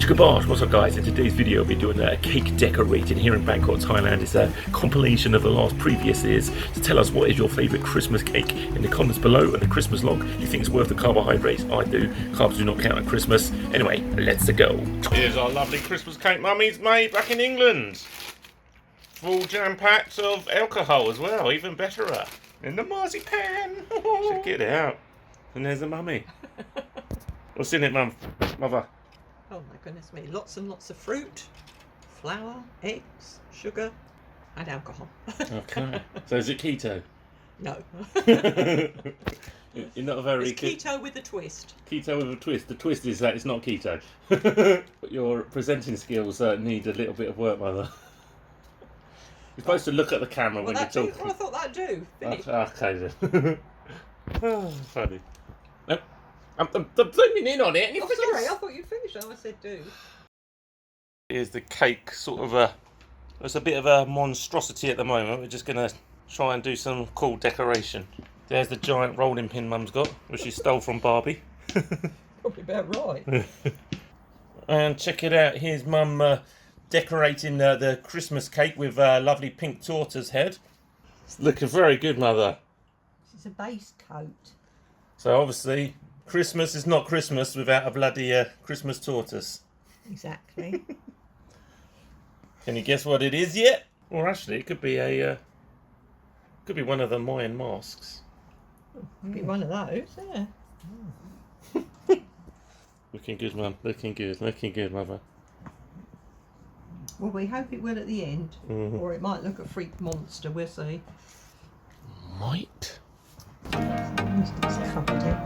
Chickabosh, what's up guys? In today's video I'll be doing a cake decorating here in Bangkok, Thailand. It's a compilation of the last previous years. So tell us, what is your favourite Christmas cake in the comments below, and the Christmas log. Do you think it's worth the carbohydrates? I do. Carbs do not count at Christmas. Anyway, let's go. Here's our lovely Christmas cake Mummy's made back in England. Full jam-packed of alcohol as well, even betterer. In the marzipan. Check it out. And there's the mummy. What's in it, mother? Oh my goodness me, lots and lots of fruit, flour, eggs, sugar and alcohol. Okay, so is it keto? No. You're not a very... It's keto with a twist. Keto with a twist. The twist is that it's not keto. But your presenting skills need a little bit of work, mother. You're supposed to look at the camera when you're talking. Well, I thought that'd do. Finish. Okay then. Oh, funny. No. I'm zooming in on it. And Sorry, I thought you'd finished. I said do. Here's the cake, sort of it's a bit of a monstrosity at the moment. We're just going to try and do some cool decoration. There's the giant rolling pin Mum's got, which she stole from Barbie. Probably about right. And check it out. Here's Mum decorating the Christmas cake with a lovely pink tortoise head. It's looking very good, Mother. This is a base coat. So obviously, Christmas is not Christmas without a bloody Christmas tortoise. Exactly. Can you guess what it is yet? Or actually, it could be one of the Mayan masks. Could be one of those, yeah. Looking good, Mum. Looking good, Mother. Well, we hope it will at the end. Or it might look a freak monster, we'll see. Might. It's covered it.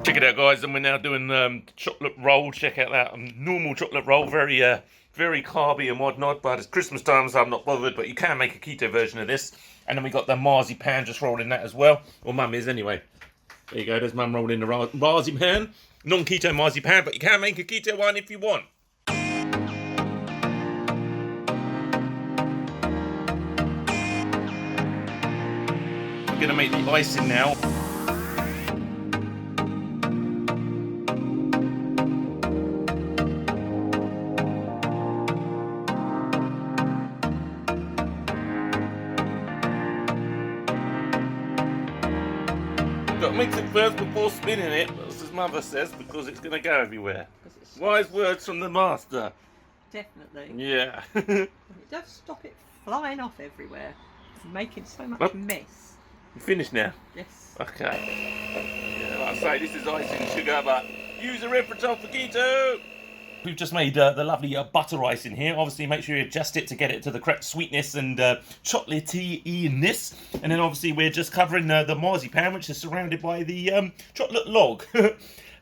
Check it out, guys, and we're now doing chocolate roll. Check out that normal chocolate roll, very carby and whatnot, but it's Christmas time, so I'm not bothered. But you can make a keto version of this. And then we got the marzipan, just rolling that as well. Or Mum is anyway. There you go, there's Mum rolling the marzipan. Non-keto marzipan, but you can make a keto one if you want. We're gonna make the icing now. Got to mix it first before spinning it, as his mother says, because it's gonna go everywhere. Wise words from the master. Definitely. Yeah. It does stop it flying off everywhere. It's making so much mess. You finished now? Yes. Okay. Yeah, like I say, this is icing sugar, but use a reference for keto. We've just made the lovely butter icing here. Obviously, make sure you adjust it to get it to the correct sweetness and chocolatey-ness. And then obviously we're just covering the marzipan, which is surrounded by the chocolate log.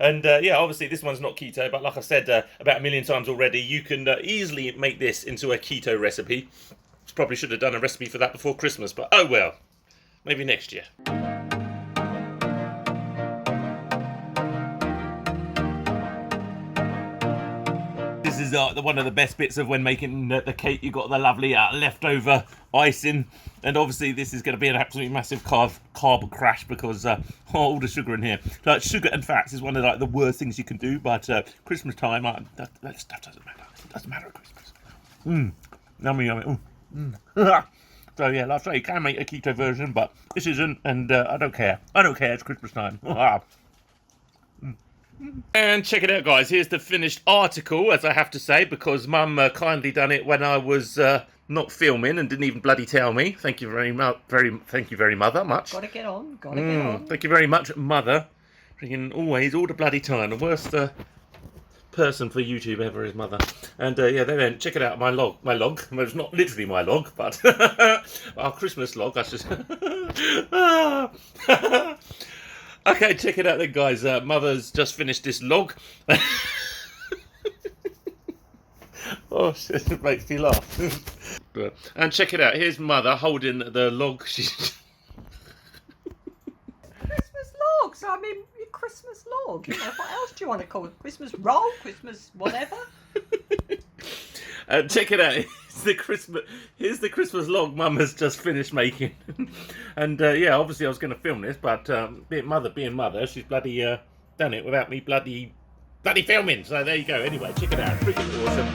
And yeah, obviously this one's not keto, but like I said about a million times already, you can easily make this into a keto recipe. Probably should have done a recipe for that before Christmas, but oh well. Maybe next year. This is one of the best bits of when making the cake. You got the lovely leftover icing, and obviously this is going to be an absolutely massive carb crash because all the sugar in here. Like sugar and fats is one of the worst things you can do. But Christmas time, that stuff doesn't matter. It doesn't matter at Christmas. Yummy, yummy. So yeah, like I say, you can make a keto version, but this isn't, and I don't care. I don't care. It's Christmas time. And check it out, guys. Here's the finished article, as I have to say, because Mum kindly done it when I was not filming and didn't even bloody tell me. Thank you very much. Thank you very Mother. Much. Gotta get on. Gotta get on. Thank you very much, Mother. Freaking always, all the bloody time. The worst person for YouTube ever is Mother. And yeah, then check it out. My log. Well, it's not literally my log, but our Christmas log. I should. Okay, check it out then, guys. Mother's just finished this log. Oh shit, it makes me laugh. And check it out. Here's Mother holding the log. Christmas log. So I mean, your Christmas log. You know, what else do you want to call it? Christmas roll? Christmas whatever? Check it out. Here's the Christmas log Mum has just finished making. And yeah, obviously I was going to film this, but being mother, she's bloody done it without me bloody filming. So there you go. Anyway, check it out. Freaking awesome.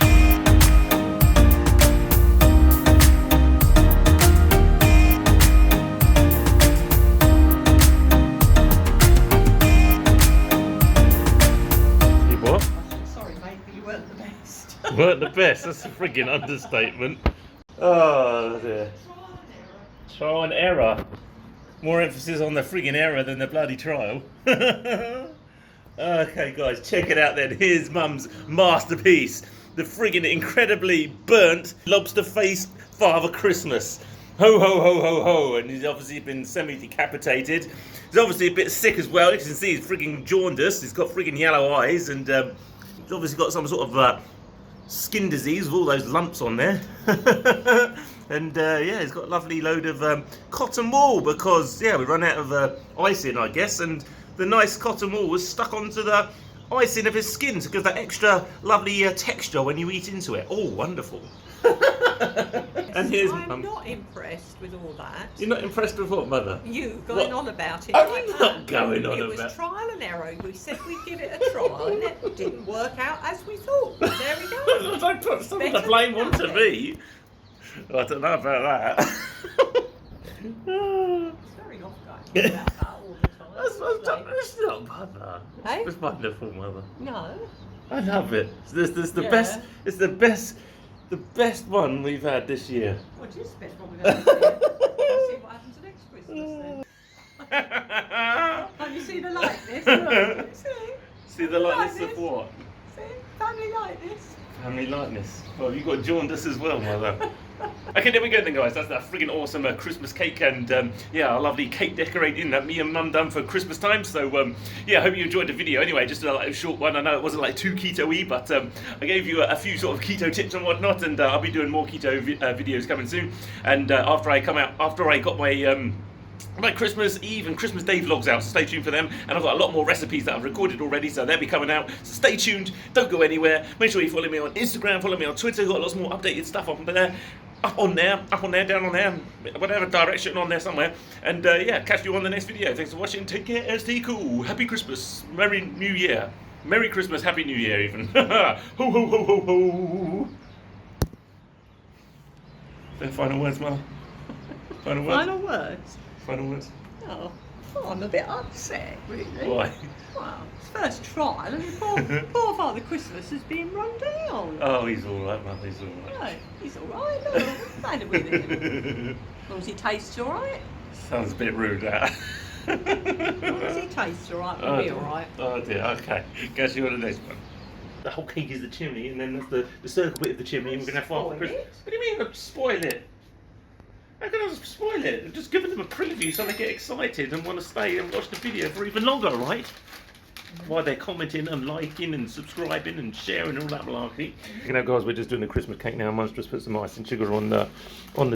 Weren't the best, that's a friggin' understatement. Oh dear. Trial and error. More emphasis on the friggin' error than the bloody trial. Okay guys, check it out then. Here's Mum's masterpiece. The friggin' incredibly burnt lobster face Father Christmas. Ho ho ho ho ho. And he's obviously been semi-decapitated. He's obviously a bit sick as well. You can see he's friggin' jaundiced. He's got friggin' yellow eyes and he's obviously got some sort of skin disease with all those lumps on there. And yeah, he's got a lovely load of cotton wool because yeah, we run out of icing, I guess, and the nice cotton wool was stuck onto the icing of his skin to give that extra lovely texture when you eat into it. Oh, wonderful. And here's I'm not impressed with all that. You're not impressed with what, Mother? You going on about it. I'm like not that. going on It about was trial and error. We said we'd give it a try, and it didn't work out as we thought. But there we go. Don't put some of the blame onto me. I don't know about that. It's very off-going about that all the time. That's not Mother. Hey? It's wonderful, Mother. No. I love it. This the Yeah. best. It's the best one we've had this year. What is the best one we've had this year? We'll see what happens next Christmas then. Can you see the likeness? Look, See the likeness of what? See? Family likeness. Family likeness. Well, you got jaundice as well, Mother. Okay, there we go then, guys. That's that friggin' awesome Christmas cake and yeah, our lovely cake decorating that me and Mum done for Christmas time. So yeah, I hope you enjoyed the video. Anyway, just like a short one. I know it wasn't like too keto-y, but I gave you a few sort of keto tips and whatnot, and I'll be doing more keto videos coming soon. And after I got my Christmas Eve and Christmas Day vlogs out, so stay tuned for them. And I've got a lot more recipes that I've recorded already, so they'll be coming out. So stay tuned, don't go anywhere. Make sure you follow me on Instagram, follow me on Twitter. Got lots more updated stuff up there, down on there, whatever direction on there somewhere. And yeah, catch you on the next video. Thanks for watching. Take care and stay cool. Happy Christmas, Merry New Year. Merry Christmas, Happy New Year even. Ho ho ho ho ho. Their final words, Mum. Final words. Final words. Final words. Oh, I'm a bit upset, really. Why? Well, it's first trial, and poor Father Christmas has been run down. Oh, he's all right, Mum. He's all right. No, he's all right. No, I'm glad with him. As long as he tastes all right. Sounds a bit rude, that. As long as he tastes all right, we'll be all right. Oh dear. Okay. Guess you on the next one. The whole cake is the chimney, and then there's the circle bit of the chimney, and we're gonna have Father Christmas. What do you mean? Spoil it? How can I spoil it? Just giving them a preview so they get excited and want to stay and watch the video for even longer, right? While they're commenting and liking and subscribing and sharing and all that malarkey. You know, guys, we're just doing the Christmas cake now. Mum's just put some ice and sugar on the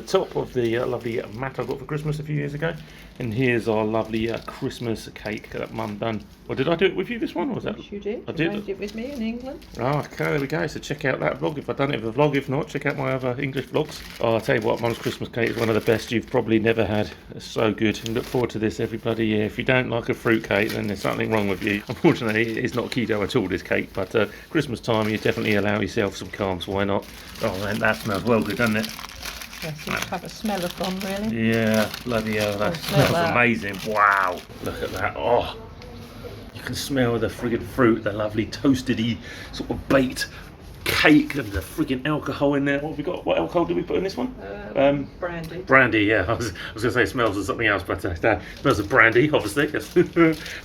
top of the lovely mat I got for Christmas a few years ago. And here's our lovely Christmas cake that Mum done. Or did I do it with you, this one? Or was that? Yes, you did. I did. You made it with me in England. Oh, okay, there we go. So check out that vlog if I've done it with a vlog. If not, check out my other English vlogs. Oh, I'll tell you what, Mum's Christmas cake is one of the best you've probably never had. It's so good. And look forward to this every bloody year. If you don't like a fruit cake, then there's something wrong with you. Unfortunately, it's not keto at all, this cake. But Christmas time, you definitely allow yourself some carbs. Why not? Oh, man, that smells well good, doesn't it? Yes, you have a smell of them, really. Yeah, bloody hell, that smells amazing. Wow, look at that. Oh, you can smell the friggin' fruit, the lovely toasted-y sort of baked cake and the friggin' alcohol in there. What have we got? What alcohol did we put in this one? Brandy. Brandy, yeah. I was going to say it smells of something else, but it smells of brandy, obviously.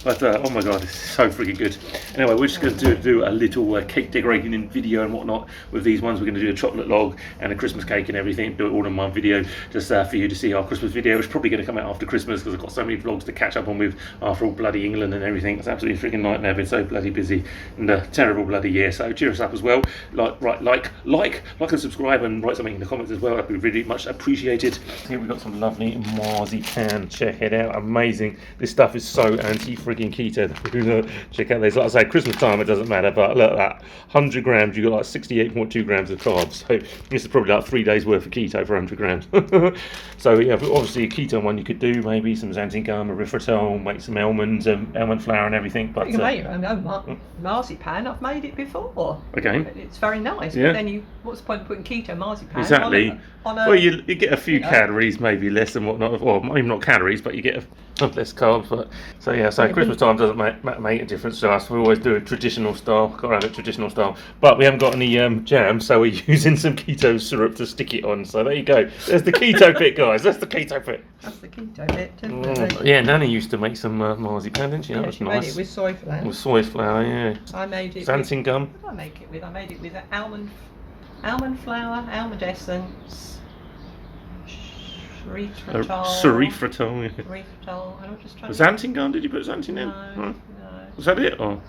But oh my god, it's so freaking good. Anyway, we're just going to do a little cake decorating video and whatnot with these ones. We're going to do a chocolate log and a Christmas cake and everything. Do it all in one video, just for you to see our Christmas video. It's probably going to come out after Christmas because I've got so many vlogs to catch up on with after all bloody England and everything. It's absolutely freaking nightmare. I've been so bloody busy and a terrible bloody year. So cheer us up as well. Like and subscribe and write something in the comments as well. That'd be really much much appreciated. Here we've got some lovely marzipan. Check it out, amazing. This stuff is so anti-frigging keto. Check out this. Like I say, Christmas time it doesn't matter, but look at that. 100 grams, you got like 68.2 grams of carbs. So this is probably like 3 days worth of keto for 100 grams. So yeah, obviously a keto one you could do, maybe some xanthan gum, erythritol, make some almonds, almond flour and everything. But you can make your own marzipan. I've made it before. Okay. It's very nice. Yeah. But then what's the point of putting keto marzipan? Exactly. Well, you get a few calories, maybe less and whatnot. Well, maybe not calories, but you get less carbs. But so yeah, so Christmas time doesn't make a difference to us. We always do it traditional style. Got to have it traditional style. But we haven't got any jam, so we're using some keto syrup to stick it on. So there you go. There's the keto bit, guys. That's the keto bit. That's the keto bit, definitely. Yeah, Nanny used to make some marzipan, didn't she? That was she nice. made it with soy flour. With soy flour, yeah. I made it. Xanthan gum. What did I make it with? I made it with almond flour, almond essence, erythritol. Erythritol, yeah. Erythritol. I'm just trying. Xanthan gum? Did you put xanthan in? No. Was that it? Or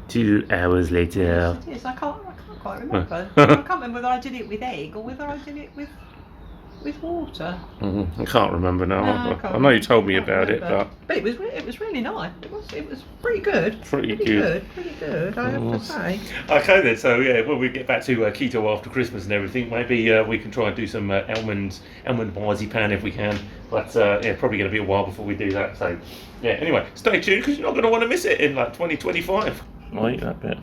2 hours later. Yes, it is. I can't quite remember. I can't remember whether I did it with egg or whether I did it with water. I can't remember now. No, I know you told me about it, but it was really nice. It was pretty good. Pretty good. I have to say. Okay then. So yeah, when we get back to keto after Christmas and everything, maybe we can try and do some almond marzipan if we can. But yeah, probably going to be a while before we do that. So yeah. Anyway, stay tuned because you're not going to want to miss it in like 2025. I'll eat that bit.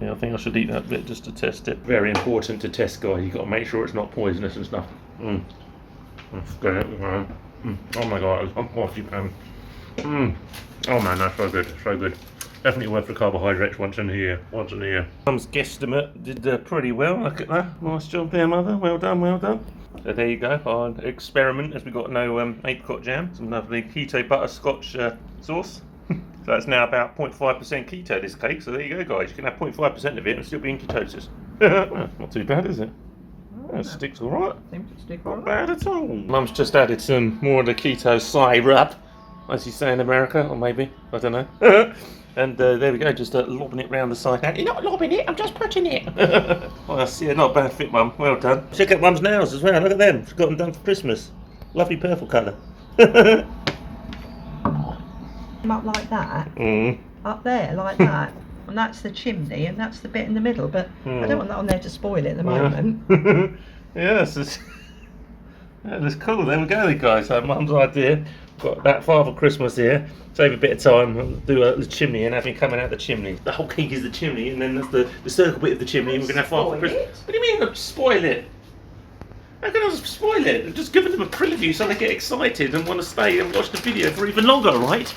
Yeah, I think I should eat that bit just to test it. Very important to test, guys. You've got to make sure it's not poisonous and stuff. Oh my god, I'm marzipan. Oh man, that's so good, so good. Definitely worth the carbohydrates once in a year. Mum's guesstimate did pretty well. Look at that. Nice job there, Mother. Well done, well done. So there you go. Our experiment as we got no apricot jam, some lovely keto butterscotch sauce. So that's now about 0.5% keto, this cake. So there you go, guys. You can have 0.5% of it and still be in ketosis. Well, not too bad, is it? That sticks all right. Seems to stick all Not right. bad at all. Mum's just added some more of the keto syrup, as you say in America, or maybe, I don't know. And there we go, just lobbing it round the side. You're not lobbing it, I'm just putting it. Well, that's, yeah, not a bad fit, Mum. Well done. Check out Mum's nails as well. Look at them. She's got them done for Christmas. Lovely purple colour. Up like that. Up there, like that. And that's the chimney, and that's the bit in the middle. But I don't want that on there to spoil it at the moment. Yes, that's cool. There we go, guys. So Mum's idea. Got that Father Christmas here. Save a bit of time. Do the chimney and have him coming out the chimney. The whole cake is the chimney, and then that's the circle bit of the chimney. And we're gonna have Father Christmas. What do you mean? Not spoil it? How can I spoil it? I'm just giving them a preview so they get excited and want to stay and watch the video for even longer, right?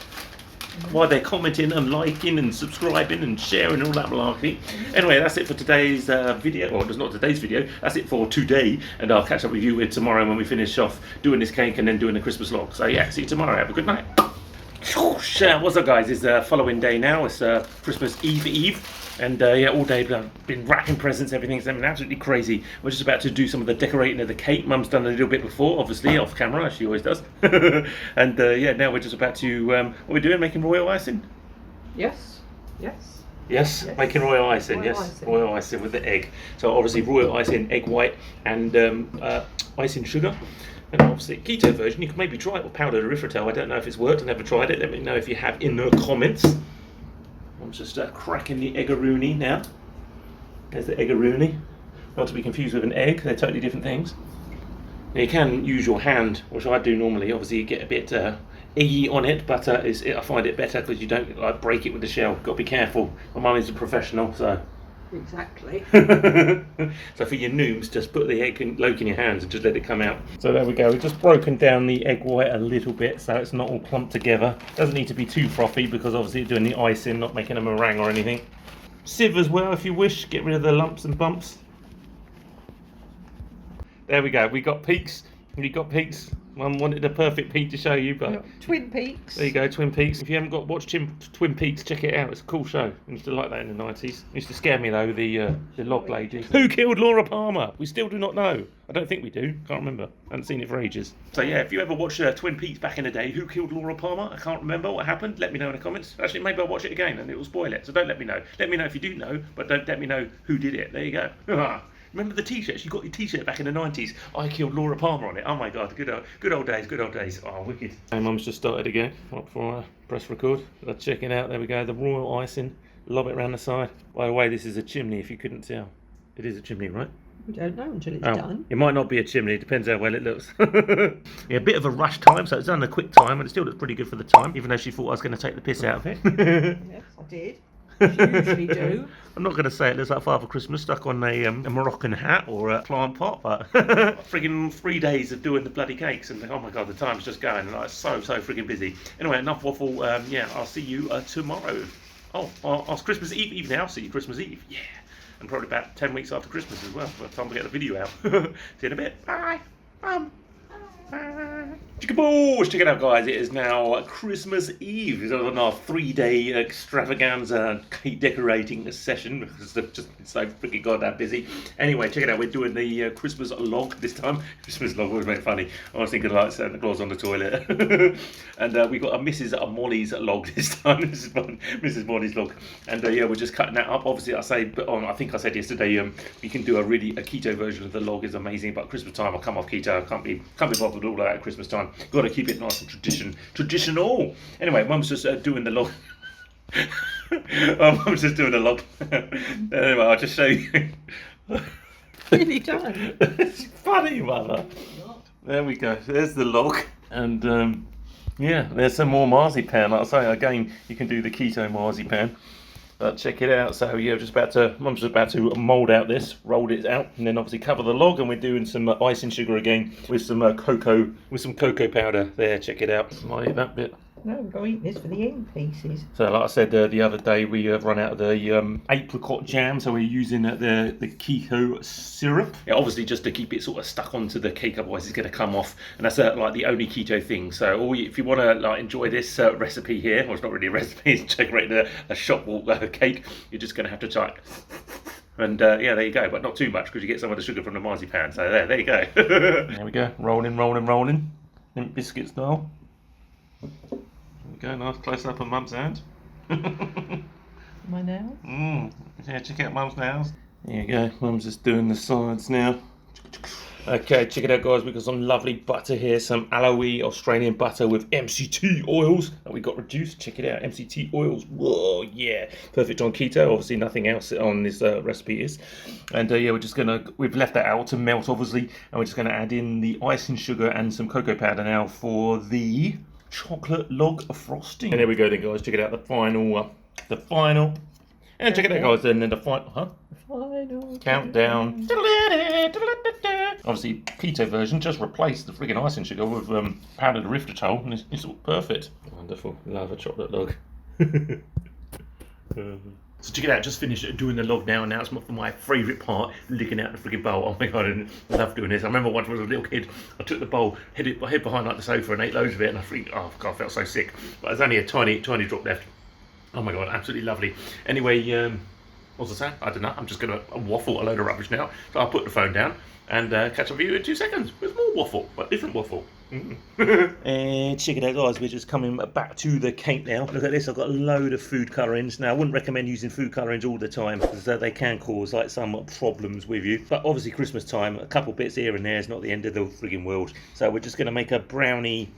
While they're commenting and liking and subscribing and sharing all that malarkey. Anyway, that's it for today's video. Or it's not today's video. That's it for today. And I'll catch up with you tomorrow when we finish off doing this cake and then doing the Christmas vlog. So yeah, see you tomorrow. Have a good night. What's up, guys? It's the following day now. It's Christmas Eve. And yeah, all day I've been wrapping presents, everything's been absolutely crazy. We're just about to do some of the decorating of the cake. Mum's done a little bit before, obviously, off camera, as she always does. And yeah, now we're just about to, what are we doing, making royal icing? Yes. Yes, making royal icing, royal icing with the egg. So obviously royal icing, egg white, and icing sugar. And obviously keto version, you can maybe try it with powdered erythritol. I don't know if it's worked, I've never tried it. Let me know if you have in the comments. I'm just cracking the eggaroony now. There's the eggaroony. Not to be confused with an egg, they're totally different things. Now you can use your hand, which I do normally. Obviously you get a bit eggy on it, but I find it better because you don't like break it with the shell. Got to be careful. My mum is a professional, so. Exactly. So for your noobs, just put the egg yolk in your hands and just let it come out. So there we go. We've just broken down the egg white a little bit so it's not all clumped together. Doesn't need to be too frothy because obviously you're doing the icing, not making a meringue or anything. Sieve as well if you wish. Get rid of the lumps and bumps. There we go. We got peaks. Mum wanted a perfect peak to show you, but Twin Peaks. there you go, Twin Peaks. If you haven't watched Twin Peaks, check it out. It's a cool show. I used to like that in the 90s. It used to scare me though, the log lady. Who killed Laura Palmer? We still do not know. I don't think we do. Can't remember. I haven't seen it for ages. So yeah, if you ever watched Twin Peaks back in the day, who killed Laura Palmer? I can't remember what happened. Let me know in the comments. Actually, maybe I'll watch it again and it will spoil it. So don't let me know. Let me know if you do know, but don't let me know who did it. There you go. Remember the t-shirts? You got your t-shirt back in the 90s. I killed Laura Palmer on it. Oh my God, good old days, good old days. Oh, wicked. Hey, Mum's just started again. Right before I press record. Let's check it out. There we go. The royal icing. Lob it around the side. By the way, this is a chimney. If you couldn't tell, it is a chimney, right? We don't know until it's done. It might not be a chimney, it depends how well it looks. Yeah, a bit of a rush time, so it's done in a quick time, and it still looks pretty good for the time, even though she thought I was going to take the piss out of it. Yes, I did. As you usually do. I'm not going to say it looks like Father Christmas stuck on a Moroccan hat or a plant pot, but friggin' 3 days of doing the bloody cakes, and oh my God, the time's just going, and I'm so friggin' busy. Anyway, enough waffle. Yeah, I'll see you tomorrow. Oh, it's Christmas Eve now. See you Christmas Eve. Yeah. And probably about 10 weeks after Christmas as well, by the time we get the video out. See you in a bit. Bye. Chickaboos! Check it out, guys. It is now Christmas Eve. It's on our 3-day extravaganza cake decorating session because they've just been so freaking goddamn busy. Anyway, check it out. We're doing the Christmas log this time. Christmas log was very funny. I was thinking like Santa Claus on the toilet. And we got a Mrs. Molly's log this time. This is Mrs. Molly's log. And yeah, we're just cutting that up. Obviously, I think I said yesterday, you can do a keto version of the log. Is amazing. But Christmas time, I'll come off keto. I can't be bothered with all that at Christmas time. Got to keep it nice and traditional. Anyway, Mum's just doing the log. Mum's just doing the log. Anyway, I'll just show you. Really done. It's funny, mother. There we go. There's the log, and yeah, there's some more marzipan. Like I say, again, you can do the keto marzipan. Check it out. So yeah, Mum's just about to mould out this, roll it out, and then obviously cover the log. And we're doing some icing sugar again with some cocoa powder. There, check it out. Might eat that bit. No, we've got to eat this for the end pieces. So like I said the other day, we have run out of the apricot jam, so we're using the keto syrup. Yeah, obviously just to keep it sort of stuck onto the cake, otherwise it's going to come off. And that's like the only keto thing. So if you want to like enjoy this recipe here, well, it's not really a recipe, it's decorating a shop cake, you're just going to have to try it. And yeah, there you go, but not too much because you get some of the sugar from the marzipan. So there you go. There we go, rolling. Limp biscuit style. Go, nice close up of Mum's hand. My nails? Yeah, check out Mum's nails. There you go, Mum's just doing the sides now. Okay, check it out, guys. We've got some lovely butter here, some aloe Australian butter with MCT oils that we got reduced. Check it out, MCT oils. Whoa, yeah, perfect on keto. Obviously, nothing else on this recipe is. And yeah, we've left that out to melt, obviously, and we're just gonna add in the icing sugar and some cocoa powder now for the chocolate log frosting. And there we go then, guys. Check it out, the final. And check it out, guys, and then the final, Final countdown. Obviously, keto version just replaced the friggin' icing sugar with powdered erythritol, and it's all perfect. Wonderful. Love a chocolate log. So check it out, just finished doing the log now, and now it's my favourite part, licking out the friggin' bowl. Oh my God, I love doing this. I remember once when I was a little kid, I took the bowl, hid behind like the sofa and ate loads of it, and oh God, I felt so sick. But there's only a tiny drop left. Oh my God, absolutely lovely. Anyway, what was I saying? I don't know, I'm just going to waffle a load of rubbish now. So I'll put the phone down and catch up with you in 2 seconds with more waffle, but different waffle. And check it out, guys, we're just coming back to the cake now. Look at this, I've got a load of food colourings. Now I wouldn't recommend using food colourings all the time because they can cause like some problems with you, but obviously Christmas time, a couple bits here and there is not the end of the friggin' world. So we're just going to make a brownie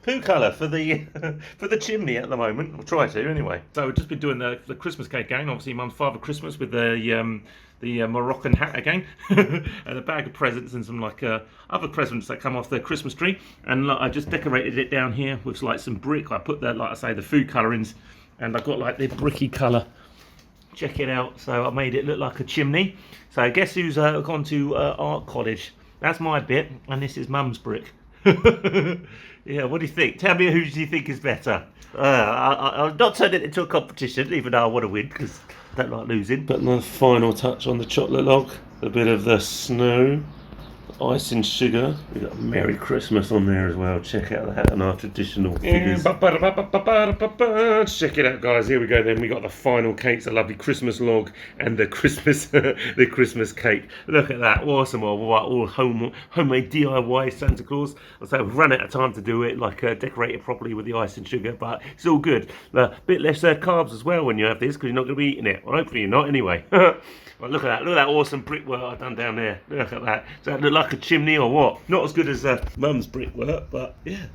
food colour for the chimney at the moment. We'll try to anyway. So we've just been doing the Christmas cake again. Obviously Mum's Father Christmas with the Moroccan hat again, and a bag of presents and some like other presents that come off the Christmas tree. And I just decorated it down here with like some brick. I put the, like I say, the food colourings, and I've got like the bricky colour. Check it out. So I made it look like a chimney. So guess who's gone to art college? That's my bit, and this is Mum's brick. Yeah, what do you think? Tell me, who do you think is better? I'll not turn it into a competition, even though I want to win, because I don't like losing. But the final touch on the chocolate log, a bit of the snow Ice and sugar. We got Merry Christmas on there as well. Check out that and our traditional figures. Check it out, guys. Here we go. Then we got the final cakes, a lovely Christmas log, and the Christmas the Christmas cake. Look at that, awesome! All homemade DIY Santa Claus. So we've run out of time to do it, like decorate it properly with the ice and sugar, but it's all good. A bit less carbs as well when you have this, because you're not going to be eating it. Well, hopefully you're not anyway. Well, look at that awesome brickwork I've done down there. Look at that. Does that look like a chimney or what? Not as good as Mum's brickwork, but yeah.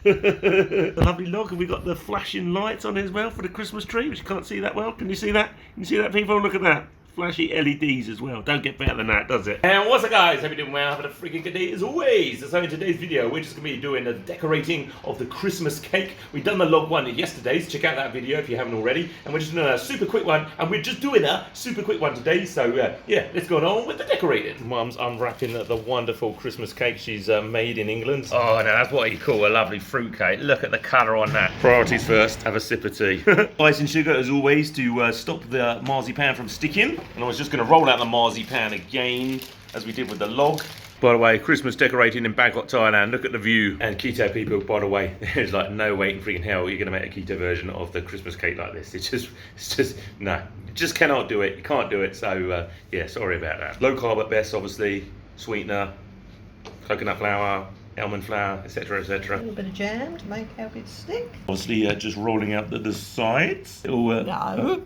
A lovely log, and we got the flashing lights on it as well for the Christmas tree, which you can't see that well. Can you see that? Can you see that, people? Look at that. Flashy LEDs as well. Don't get better than that, does it? And what's up, guys? Hope you're doing well. Having a freaking good day as always. So in today's video, we're just going to be doing the decorating of the Christmas cake. We've done the log one yesterday, so check out that video if you haven't already. And we're just doing a super quick one, and we're just doing a super quick one today. So yeah, let's go on with the decorating. Mum's unwrapping the wonderful Christmas cake she's made in England. Oh, now that's what you call a lovely fruit cake. Look at the colour on that. Priorities first, have a sip of tea. Ice and sugar as always to stop the marzipan from sticking. And I was just going to roll out the marzipan again, as we did with the log. By the way, Christmas decorating in Bangkok, Thailand. Look at the view. And keto people, by the way, there's like no way in freaking hell you're going to make a keto version of the Christmas cake like this. It's just, no. You just cannot do it. You can't do it. So, yeah, sorry about that. Low carb at best, obviously. Sweetener, coconut flour, almond flour, etc, etc. A little bit of jam to make help it stick. Obviously, just rolling out the sides. Little, No.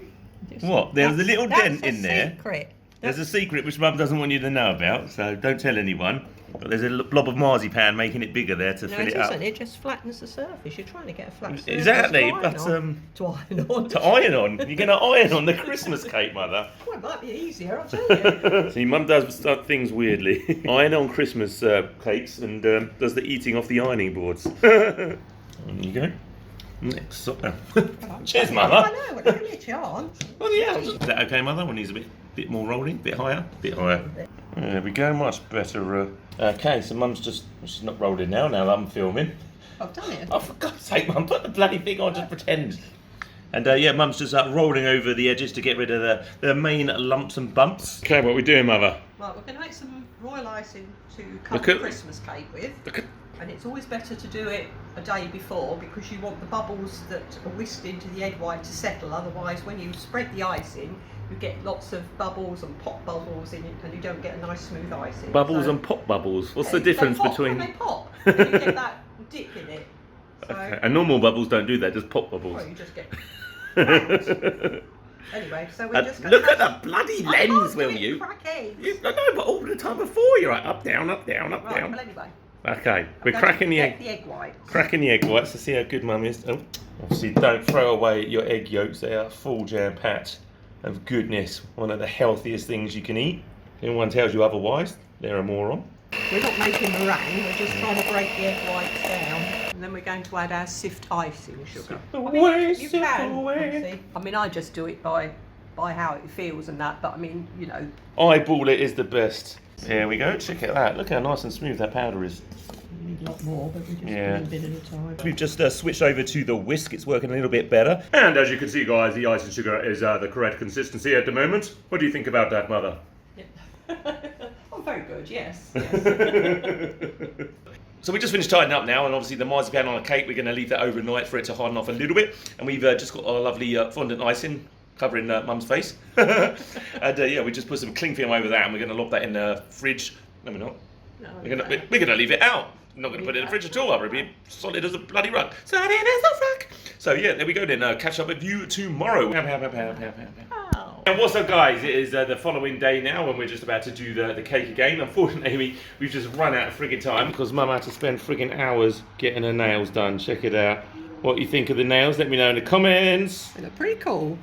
What? There's a little dent in there. Secret. There's a secret which Mum doesn't want you to know about, so don't tell anyone. But there's a blob of marzipan making it bigger there to fill it up. It just flattens the surface. You're trying to get a flat surface. Exactly, but to iron on. to iron on. You're going to iron on the Christmas cake, Mother. Well, it might be easier, I'll tell you. See, Mum does things weirdly. Iron on Christmas cakes and does the eating off the ironing boards. There you go. Next. Cheers, Mother. I know, well, give me a chance. Oh yeah. Is that okay, Mother? One needs a bit more rolling, bit higher, bit higher. There we go, much better. Okay, so Mum's she's not rolling now that I'm filming. I've done it. Oh, for God's sake, Mum, put the bloody thing on, just pretend. And yeah, Mum's just rolling over the edges to get rid of the main lumps and bumps. Okay, what are we doing, Mother? Right, we're going to make some royal icing to cover the Christmas cake with. And it's always better to do it a day before, because you want the bubbles that are whisked into the egg white to settle. Otherwise, when you spread the icing, you get lots of bubbles and pop bubbles in it, and you don't get a nice smooth icing. Bubbles and pop bubbles? What's the difference between... They pop, and you get that dip in it. So, okay. And normal bubbles don't do that, just pop bubbles. Well, you just get... Anyway, so we're just going look at the bloody lens, will you? Crack eggs. I know, but all the time before you're like up, down, up, down, up, right, down. Well, anyway. Okay, we're cracking the egg whites. Cracking the egg whites to see how good Mum is. Oh, obviously, don't throw away your egg yolks. They are full jam-packed of goodness. One of the healthiest things you can eat. If anyone tells you otherwise, they're a moron. We're not making meringue. We're just trying to break the egg whites down, and then we're going to add our sift icing sugar. I mean, I just do it by how it feels and that. But I mean, you know. Eyeball it is the best. There we go, check it out. Look how nice and smooth that powder is. We need a lot more, but we're just doing a bit at a time. We've just switched over to the whisk. It's working a little bit better. And as you can see, guys, the ice and sugar is the correct consistency at the moment. What do you think about that, Mother? Yeah. Oh, very good, yes. So we just finished tidying up now, and obviously the marzipan on a cake, we're going to leave that overnight for it to harden off a little bit. And we've just got our lovely fondant icing covering Mum's face. And yeah, we just put some cling film over that, and we're going to lob that in the fridge. No, we're not. No, we're going to leave it out. We're not going to put it in the fridge at all. It'll be solid as a bloody rug. Solid as a rug. So yeah, there we go then. Catch up with you tomorrow. Oh. And what's up, guys? It is the following day now, and we're just about to do the cake again. Unfortunately, we've just run out of friggin' time because Mum had to spend friggin' hours getting her nails done. Check it out. What you think of the nails? Let me know in the comments. They look pretty cool.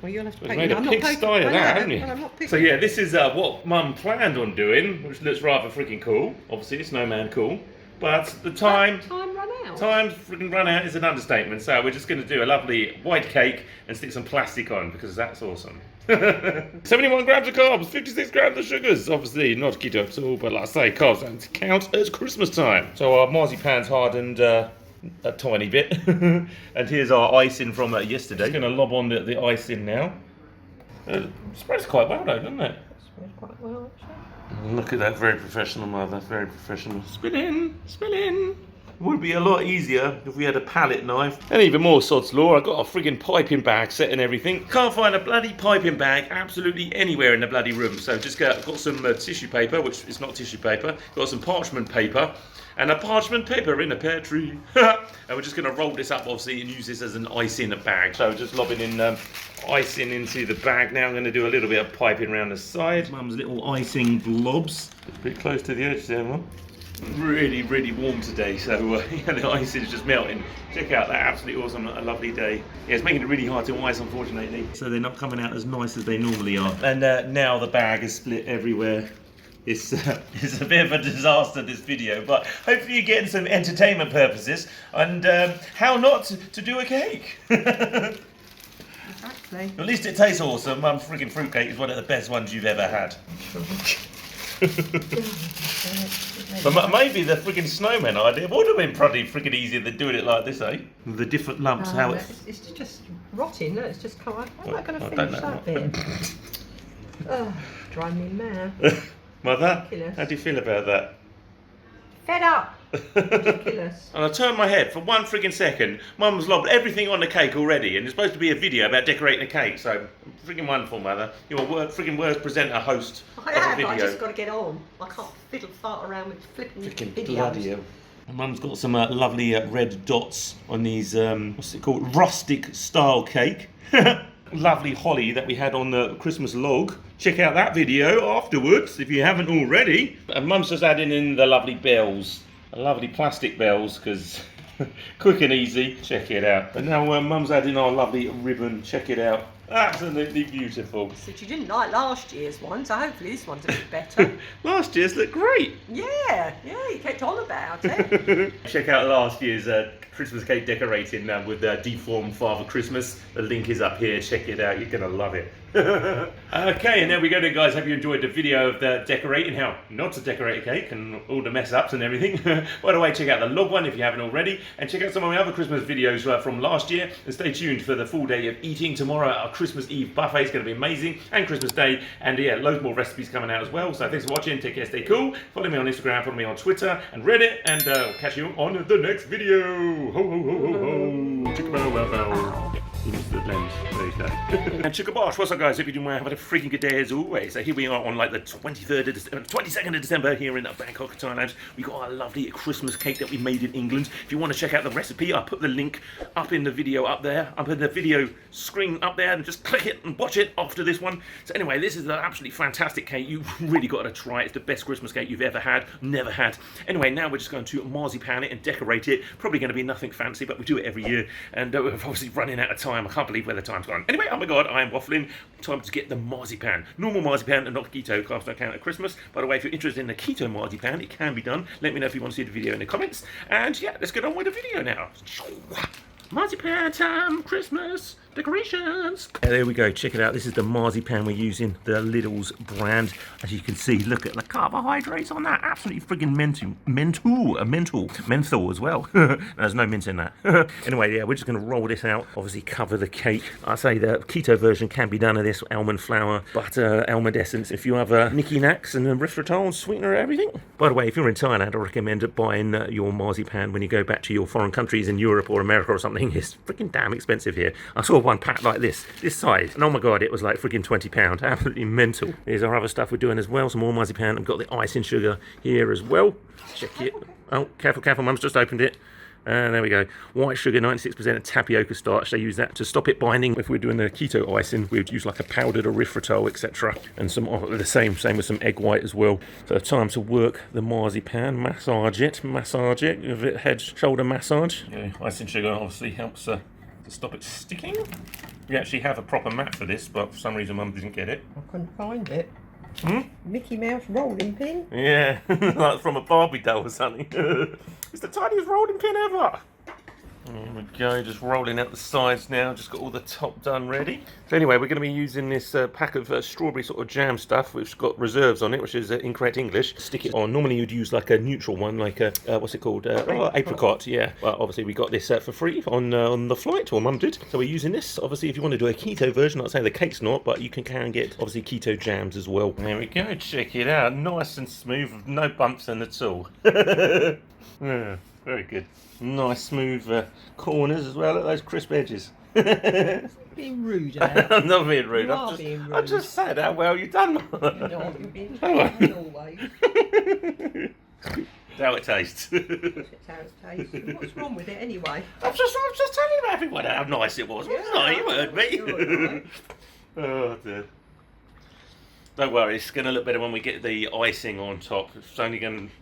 Well, you'll have to made a pigsty of that, haven't you? So yeah, this is what Mum planned on doing, which looks rather freaking cool. Obviously, it's no man cool, but the time run out. Time freaking run out is an understatement. So we're just going to do a lovely white cake and stick some plastic on because that's awesome. 71 grams of carbs, 56 grams of sugars. Obviously not keto at all, but like I say, carbs don't count as Christmas time. So our marzipan's hardened a tiny bit. And here's our icing from yesterday. Just going to lob on the icing now. It spreads quite well though, doesn't it? Smells quite well, actually. Look at that, very professional, mother. Very professional. Spill in, spill in. Would be a lot easier if we had a palette knife. And even more sod's law, I got a friggin' piping bag set and everything. Can't find a bloody piping bag absolutely anywhere in the bloody room. So just got some tissue paper, which is not tissue paper. Got some parchment paper. And a parchment paper in a pear tree. And we're just going to roll this up, obviously, and use this as an icing bag. So just lobbing in icing into the bag now. I'm going to do a little bit of piping around the side. Mum's little icing blobs. A bit close to the edge there, Mum. Really, really warm today, so yeah, the ice is just melting. Check out that, absolutely awesome, a lovely day. Yeah, it's making it really hard to ice, unfortunately. So they're not coming out as nice as they normally are. And now the bag is split everywhere. It's a bit of a disaster, this video, but hopefully you're getting some entertainment purposes and how not to do a cake. Exactly. At least it tastes awesome. Mum's freaking fruitcake is one of the best ones you've ever had. But maybe the freaking snowman idea would have been probably freaking easier than doing it like this, eh? The different lumps, how it's just rotting. Look, it's just come out. How am I going to finish that bit? Drive me mad. Mother, Ridiculous. how do you feel about that? Fed up. Ridiculous. And I turned my head for one freaking second. Mum's lobbed everything on the cake already, and it's supposed to be a video about decorating a cake. So freaking wonderful, Mother. You're a freaking worst presenter, host of a video. I just got to get on. I can't fiddle fart around with flipping videos. Bloody hell. Mum's got some lovely red dots on these, what's it called? Rustic style cake. Lovely holly that we had on the Christmas log. Check out that video afterwards if you haven't already. And Mum's just adding in the lovely bells. Lovely plastic bells, because quick and easy. Check it out. And now Mum's adding our lovely ribbon. Check it out. Absolutely beautiful. So you didn't like last year's one, so hopefully this one's a bit better. Last year's looked great. Yeah, you kept on about it. Check out last year's Christmas cake decorating with deformed Father Christmas. The link is up here. Check it out. You're going to love it. Okay, and there we go then, guys. Hope you enjoyed the video of the decorating, how not to decorate a cake and all the mess ups and everything. By the way, check out the log one if you haven't already, and check out some of my other Christmas videos from last year, and stay tuned for the full day of eating tomorrow. Our Christmas Eve buffet is going to be amazing, and Christmas Day, and yeah, loads more recipes coming out as well. So thanks for watching. Take care, stay cool. Follow me on Instagram, follow me on Twitter and Reddit, and catch you on the next video. Ho ho ho ho ho. Chicka-bow-wow-wow. The lens. There you go. And chicka-bosh, what's up, guys? Hope you're doing well. Having a freaking good day as always. So here we are on like the 22nd of December here in Bangkok, Thailand. We got our lovely Christmas cake that we made in England. If you want to check out the recipe, I'll put the link up in the video up there. I'll put the video screen up there and just click it and watch it after this one. So anyway, this is an absolutely fantastic cake. You've really got to try it. It's the best Christmas cake you've ever had, never had. Anyway, now we're just going to marzipan it and decorate it. Probably going to be nothing fancy, but we do it every year. And we're obviously running out of time. I can't believe where the time's gone. Anyway, oh my god, I am waffling. Time to get the marzipan. Normal marzipan and not keto, carbs don't count at Christmas. By the way, if you're interested in the keto marzipan, it can be done. Let me know if you want to see the video in the comments. And yeah, let's get on with the video now. Marzipan time, Christmas decorations. There we go, check it out. This is the marzipan we're using, the Lidl's brand. As you can see, look at the carbohydrates on that. Absolutely friggin' menthol as well. There's no mint in that. Anyway, yeah, we're just gonna roll this out. Obviously cover the cake. I say the keto version can be done of this. Almond flour, butter, almond essence. If you have Nicky Knacks and erythritol, sweetener, everything. By the way, if you're in Thailand, I recommend buying your marzipan when you go back to your foreign countries in Europe or America or something. It's freaking damn expensive here. I saw one pack like this size, and oh my god, it was like freaking £20. Absolutely mental. Here's our other stuff we're doing as well. Some more marzipan. I've got the icing sugar here as well. Check it. Oh, careful, Mum's just opened it. And there we go. White sugar, 96% of tapioca starch. They use that to stop it binding. If we're doing the keto icing, we would use like a powdered erythritol, etc. And some of the same with some egg white as well. So time to work the marzipan, massage it, give it head, shoulder massage. Yeah, icing sugar obviously helps to stop it sticking. We actually have a proper mat for this, but for some reason Mum didn't get it. I couldn't find it. Mickey Mouse rolling pin? Yeah, like from a Barbie doll or something. It's the tiniest rolling pin ever. There we go, just rolling out the sides now, just got all the top done ready. So anyway, we're going to be using this pack of strawberry sort of jam stuff, which has got reserves on it, which is incorrect English. Stick it on. Normally you'd use like a neutral one, like a, what's it called? Apricot, yeah. Well, obviously we got this for free on the flight, or Mum did. So we're using this. Obviously if you want to do a keto version, not saying the cake's not, but you can get obviously keto jams as well. There we go, check it out. Nice and smooth, no bumps in at all. Yeah, very good. Nice smooth corners as well. Look at those crisp edges. Being rude, eh? I'm not being rude. You are being rude. I just said how well you've done. No, you've been rude always. How it tastes. That's how it tastes. What's wrong with it anyway? I was just telling everyone how nice it was. Wasn't I? You heard me. Right. Oh dear. Don't worry, it's going to look better when we get the icing on top. It's only going to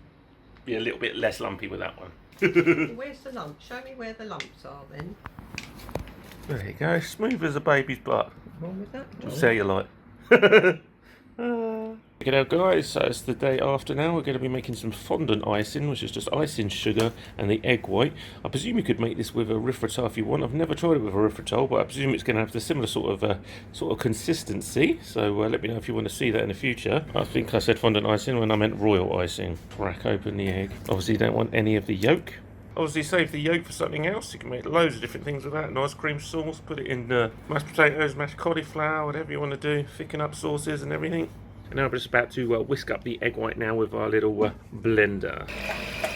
be a little bit less lumpy with that one. Where's the lump? Show me where the lumps are then. There you go, smooth as a baby's butt. What's wrong with that? Just how you like. Check it out, guys. So it's the day after now. We're going to be making some fondant icing, which is just icing sugar and the egg white. I presume you could make this with a erythritol if you want. I've never tried it with erythritol, but I presume it's going to have the similar sort of consistency. So let me know if you want to see that in the future. I think I said fondant icing when I meant royal icing. Crack open the egg. Obviously, you don't want any of the yolk. Obviously, save the yolk for something else. You can make loads of different things with that. An ice cream sauce, put it in mashed potatoes, mashed cauliflower, whatever you want to do. Thicken up sauces and everything. And now we're just about to whisk up the egg white now with our little blender.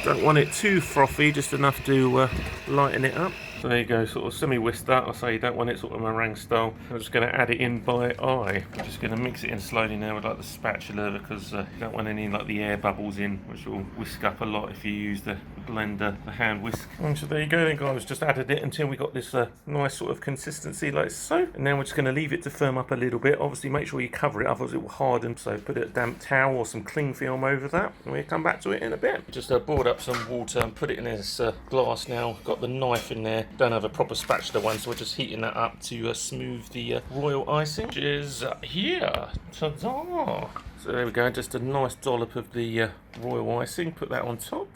Don't want it too frothy, just enough to lighten it up. So there you go, sort of semi-whisked that. I'll say you don't want it sort of meringue style. I'm just going to add it in by eye. I'm just going to mix it in slowly now with like the spatula, because you don't want any like the air bubbles in, which will whisk up a lot if you use the blender, the hand whisk. And so there you go then, guys, just added it until we got this nice sort of consistency like so. And now we're just going to leave it to firm up a little bit. Obviously make sure you cover it, otherwise it will harden. So put a damp towel or some cling film over that, and we'll come back to it in a bit. Just boiled up some water and put it in this glass now. Got the knife in there. Don't have a proper spatula one, so we're just heating that up to smooth the royal icing, which is here. Ta-da! So there we go, just a nice dollop of the royal icing. Put that on top.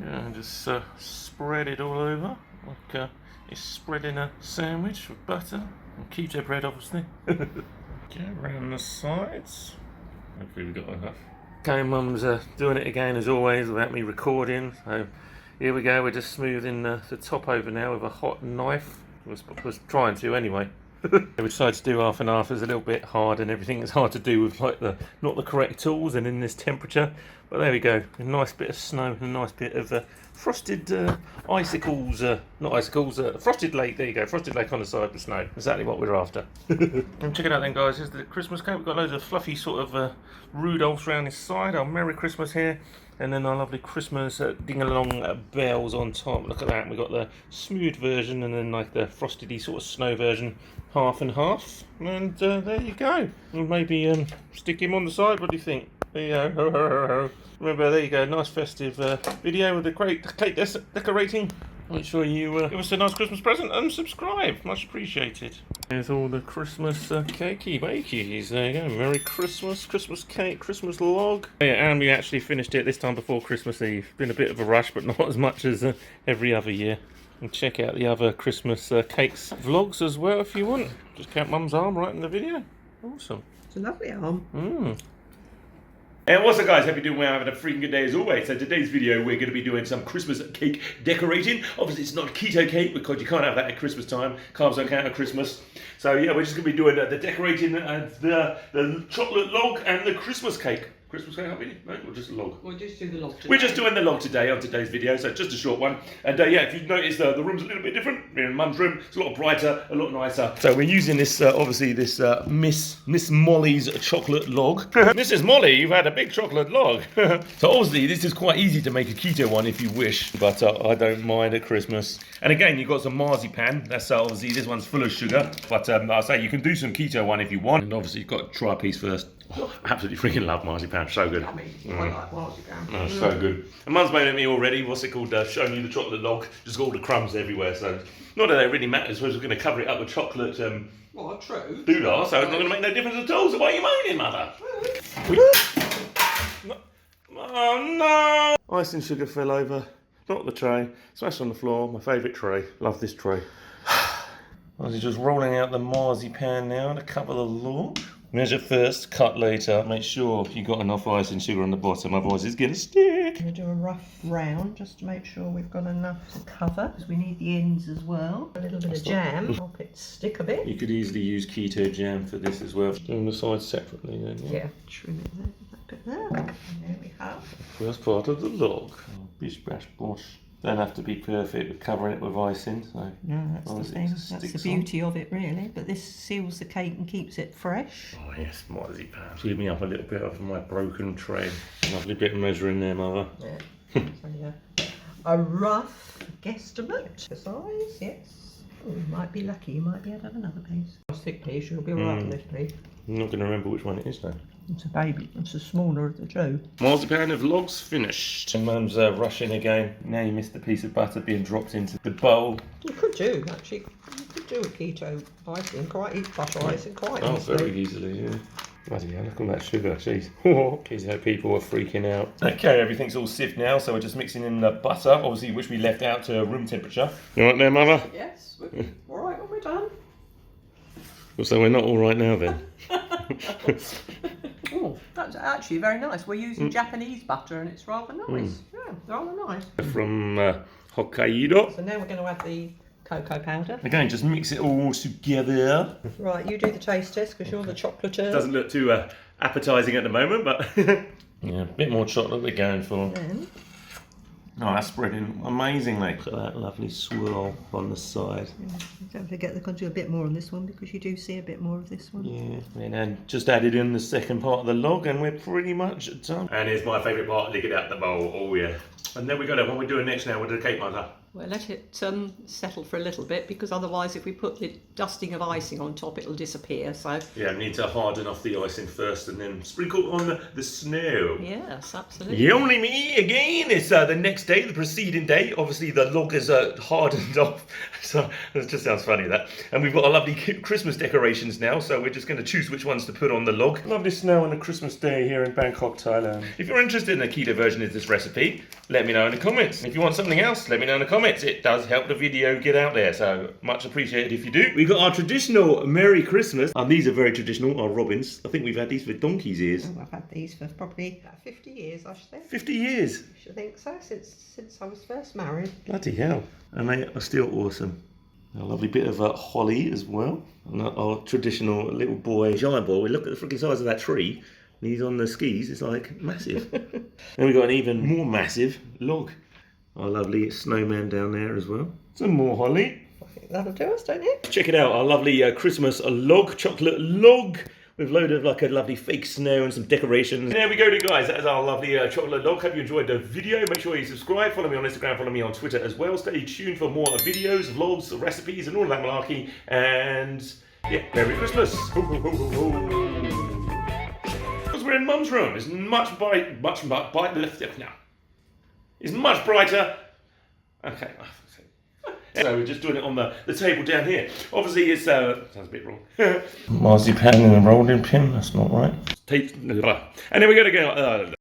Yeah, and just spread it all over like you're spreading a sandwich with butter and keto bread, obviously. Go around the sides. Hopefully we got enough. Okay, Mum's doing it again as always without me recording. So here we go. We're just smoothing the top over now with a hot knife. Was trying to anyway. We decided to do half and half. It's a little bit hard and everything. It's hard to do with like not the correct tools and in this temperature. But there we go. A nice bit of snow and a nice bit of frosted icicles. Not icicles. Frosted lake. There you go. Frosted lake on the side with snow. Exactly what we're after. And check it out then, guys. Here's the Christmas cake. We've got loads of fluffy sort of Rudolphs around this side. Our Merry Christmas here. And then our lovely Christmas ding-along bells on top. Look at that. We've got the smooth version and then like the frosted-y sort of snow version. Half and half. And there you go. And maybe stick him on the side. What do you think? There you go. Remember, there you go. Nice festive video with the great cake decorating. Make sure you give us a nice Christmas present and subscribe. Much appreciated. There's all the Christmas cakey bakies. There you go. Merry Christmas, Christmas cake, Christmas log. Oh, yeah, and we actually finished it this time before Christmas Eve. Been a bit of a rush, but not as much as every other year. And check out the other Christmas cakes vlogs as well if you want. Just count Mum's arm right in the video. Awesome. It's a lovely arm. Hey, what's up guys, hope you're doing well, having a freaking good day as always. So today's video we're going to be doing some Christmas cake decorating. Obviously it's not keto cake because you can't have that at Christmas time. Carbs don't count at Christmas. So yeah, we're just going to be doing the decorating of the chocolate log and the Christmas cake. Christmas cake, aren't we? No, or just a log? We'll just do the log today. We're just doing the log today on today's video, so just a short one. And yeah, if you've noticed, the room's a little bit different. We're in Mum's room. It's a lot brighter, a lot nicer. So we're using this, obviously, this Miss Molly's chocolate log. Mrs. Molly, you've had a big chocolate log. So obviously, this is quite easy to make a keto one if you wish, but I don't mind at Christmas. And again, you've got some marzipan. That's obviously, this one's full of sugar. But I'll say you can do some keto one if you want. And obviously, you've got to try a piece first. Oh, I absolutely freaking love marzipan, so good. I like marzipan. Oh, so good. And Mum's made it me already, what's it called, showing you the chocolate log, just got all the crumbs everywhere, so not that it really matters, we're just going to cover it up with chocolate Well, true. doodah, so it's not going to make no difference at all, so why are you moaning, mother? Oh no! Icing sugar fell over. Not the tray. Smashed on the floor. My favourite tray. Love this tray. I was just rolling out the marzipan now to cover the log. Measure first, cut later. Make sure you got enough ice and sugar on the bottom, otherwise it's going to stick. I'm going to do a rough round just to make sure we've got enough to cover, because we need the ends as well. A little bit of jam, help it stick a bit. You could easily use keto jam for this as well. Doing the sides separately then, Yeah, trim it there, that bit there. And there we have. First part of the log. Oh, bish bash bosh. Don't have to be perfect with covering it with icing, so. No, that's the thing. That's the beauty of it, really. But this seals the cake and keeps it fresh. Oh yes, marzipan. Clean me up a little bit of my broken tray. Lovely bit of measuring there, Mother. Yeah. So yeah, a rough guesstimate. The size, yes. Oh, you might be lucky. You might be able to have another piece. A thick piece. You'll be all right on this piece. I'm not going to remember which one it is though. It's a baby. It's the smaller of the two. Marzipan of logs finished. And Mum's rushing again. Now you missed the piece of butter being dropped into the bowl. You could do, actually. You could do a keto icing, butter icing quite Oh, easily. very easily, yeah. Bloody hell, look at that sugar, jeez. Kids, how people are freaking out. Okay, everything's all sieved now, so we're just mixing in the butter, obviously, which we left out to room temperature. You all right there, Mother? Yes, we're all right when we're done. So we're not all right now then. Oh, that's actually very nice. We're using Japanese butter and it's rather nice. Yeah, rather nice. From Hokkaido. So now we're going to add the cocoa powder. Again, just mix it all together. Right, you do the taste test because you're the chocolatier. Doesn't look too appetising at the moment, but yeah, a bit more chocolate we're going for. Then, oh, that's spreading amazingly. Look at that lovely swirl on the side. don't forget they've got to do a bit more on this one because you do see a bit more of this one. Yeah, and then just added in the second part of the log and we're pretty much done. And here's my favourite part, lick it out the bowl, oh yeah. And then we got it, what we're doing next now with the cake, Mother. We'll let it settle for a little bit because otherwise if we put the dusting of icing on top it'll disappear, so... Yeah, we need to harden off the icing first and then sprinkle on the snow. Yes, absolutely. You only me again. It's the next day, the preceding day. Obviously the log is hardened off, so it just sounds funny that. And we've got a lovely Christmas decorations now, so we're just going to choose which ones to put on the log. Lovely snow on a Christmas day here in Bangkok, Thailand. If you're interested in a keto version of this recipe, let me know in the comments. If you want something else, let me know in the comments. It does help the video get out there, so much appreciated if you do. We've got our traditional Merry Christmas, and these are very traditional, our robins. I think we've had these for donkey's ears. Oh, I've had these for probably about 50 years, I should think. 50 years? I should think so, since I was first married. Bloody hell. And they are still awesome. A lovely bit of holly as well. And our traditional little boy, giant boy. Look at the freaking size of that tree. And he's on the skis, it's like massive. Then we've got an even more massive log. Our lovely snowman down there as well. Some more holly. I think that'll do us, don't you? Check it out, our lovely Christmas log, chocolate log. With a load of like a lovely fake snow and some decorations. And there we go, guys. That is our lovely chocolate log. Hope you enjoyed the video. Make sure you subscribe. Follow me on Instagram. Follow me on Twitter as well. Stay tuned for more videos, vlogs, recipes, and all that malarkey. And yeah, Merry Christmas. Ho, ho, ho, ho, ho. Because we're in Mum's room. It's much bright, much now. It's much brighter. Okay. So we're just doing it on the table down here. Obviously, it's sounds a bit wrong. Marzipan in a rolling pin. That's not right. And then we're going to go.